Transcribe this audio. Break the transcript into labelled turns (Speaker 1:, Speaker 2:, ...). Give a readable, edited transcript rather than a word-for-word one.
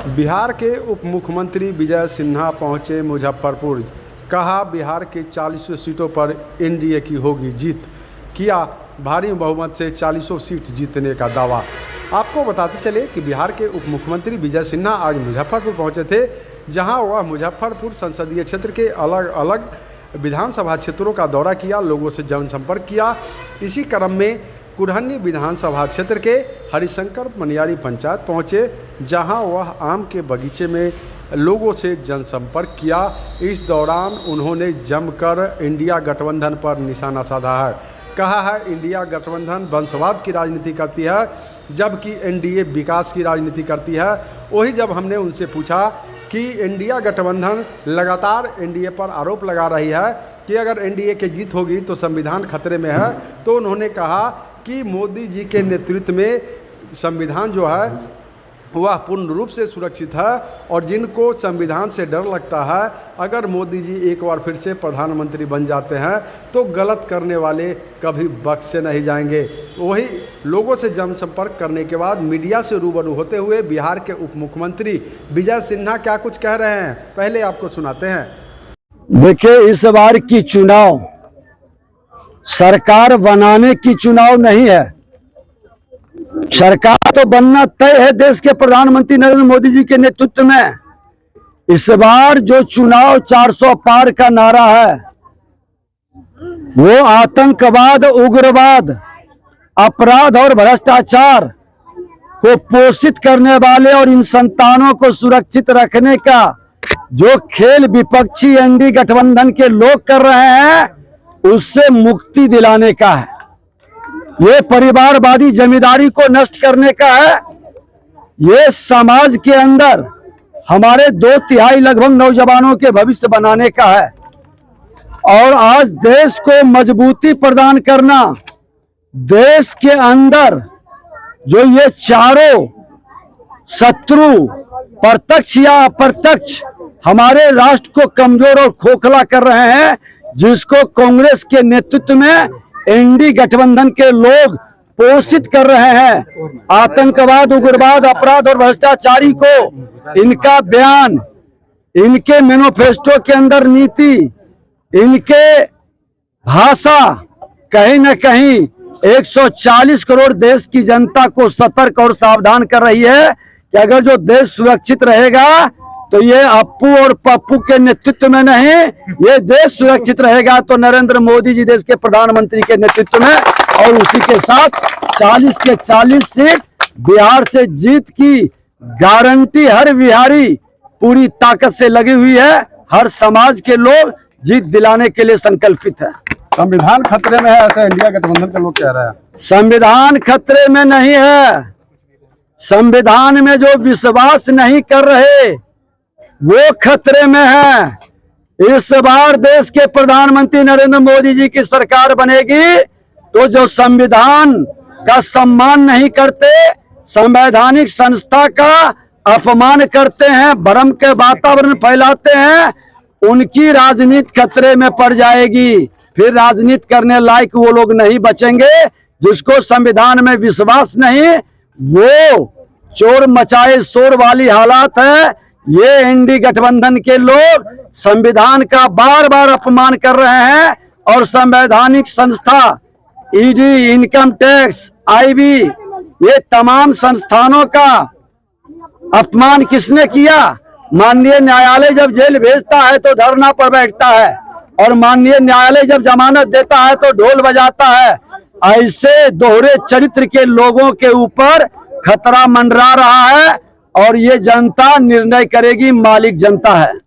Speaker 1: बिहार के उप मुख्यमंत्री विजय सिन्हा पहुंचे मुजफ्फरपुर। कहा बिहार की 40 सीटों पर एनडीए की होगी जीत। किया भारी बहुमत से 40 सीट जीतने का दावा। आपको बताते चले कि बिहार के उप मुख्यमंत्री विजय सिन्हा आज मुजफ्फरपुर पहुंचे थे, जहां वह मुजफ्फरपुर संसदीय क्षेत्र के अलग अलग विधानसभा क्षेत्रों का दौरा किया, लोगों से जनसंपर्क किया। इसी क्रम में कुरहनी विधानसभा क्षेत्र के हरिशंकर मनियारी पंचायत पहुंचे, जहां वह आम के बगीचे में लोगों से जनसंपर्क किया। इस दौरान उन्होंने जमकर इंडिया गठबंधन पर निशाना साधा है। कहा है इंडिया गठबंधन वंशवाद की राजनीति करती है, जबकि एनडीए विकास की राजनीति करती है। वही जब हमने उनसे पूछा कि इंडिया गठबंधन लगातार एनडीए पर आरोप लगा रही है कि अगर एनडीए की जीत होगी तो संविधान खतरे में है, तो उन्होंने कहा कि मोदी जी के नेतृत्व में संविधान जो है वह पूर्ण रूप से सुरक्षित है, और जिनको संविधान से डर लगता है, अगर मोदी जी एक बार फिर से प्रधानमंत्री बन जाते हैं तो गलत करने वाले कभी बख्शे नहीं जाएंगे। वही लोगों से जनसंपर्क करने के बाद मीडिया से रूबरू होते हुए बिहार के उप मुख्यमंत्री विजय सिन्हा क्या कुछ कह रहे हैं, पहले आपको सुनाते हैं।
Speaker 2: देखिए, इस बार की चुनाव सरकार बनाने की चुनाव नहीं है। सरकार तो बनना तय है देश के प्रधानमंत्री नरेंद्र मोदी जी के नेतृत्व में। इस बार जो चुनाव 400 पार का नारा है, वो आतंकवाद, उग्रवाद, अपराध और भ्रष्टाचार को पोषित करने वाले और इन संतानों को सुरक्षित रखने का जो खेल विपक्षी एनडीए गठबंधन के लोग कर रहे हैं, उससे मुक्ति दिलाने का है। ये परिवारवादी जमींदारी को नष्ट करने का है। ये समाज के अंदर हमारे 2/3 लगभग नौजवानों के भविष्य बनाने का है। और आज देश को मजबूती प्रदान करना, देश के अंदर जो ये चारों शत्रु प्रत्यक्ष या अप्रत्यक्ष हमारे राष्ट्र को कमजोर और खोखला कर रहे हैं, जिसको कांग्रेस के नेतृत्व में एनडीए गठबंधन के लोग पोषित कर रहे हैं। आतंकवाद, उग्रवाद, अपराध और भ्रष्टाचारी को इनका बयान, इनके मैनिफेस्टो के अंदर नीति, इनके भाषा कहीं न कहीं 140 करोड़ देश की जनता को सतर्क और सावधान कर रही है कि अगर जो देश सुरक्षित रहेगा तो ये अप्पू और पप्पू के नेतृत्व में नहीं, ये देश सुरक्षित रहेगा तो नरेंद्र मोदी जी देश के प्रधानमंत्री के नेतृत्व में, और उसी के साथ 40 के 40 सीट बिहार से जीत की गारंटी हर बिहारी पूरी ताकत से लगी हुई है। हर समाज के लोग जीत दिलाने के लिए संकल्पित है।
Speaker 1: संविधान खतरे में है, ऐसा इंडिया गठबंधन के लोग कह रहे हैं।
Speaker 2: संविधान खतरे में नहीं है। संविधान में जो विश्वास नहीं कर रहे वो खतरे में है। इस बार देश के प्रधानमंत्री नरेंद्र मोदी जी की सरकार बनेगी तो जो संविधान का सम्मान नहीं करते, संवैधानिक संस्था का अपमान करते हैं, भ्रम के वातावरण फैलाते हैं, उनकी राजनीति खतरे में पड़ जाएगी। फिर राजनीति करने लायक वो लोग नहीं बचेंगे। जिसको संविधान में विश्वास नहीं, वो चोर मचाए शोर वाली हालात है। ये एनडीए गठबंधन के लोग संविधान का बार बार अपमान कर रहे हैं, और संवैधानिक संस्था ईडी, इनकम टैक्स, आईबी, ये तमाम संस्थानों का अपमान किसने किया? माननीय न्यायालय जब जेल भेजता है तो धरना पर बैठता है, और माननीय न्यायालय जब जमानत देता है तो ढोल बजाता है। ऐसे दोहरे चरित्र के लोगों के ऊपर खतरा मंडरा रहा है, और ये जनता निर्णय करेगी, मालिक जनता है।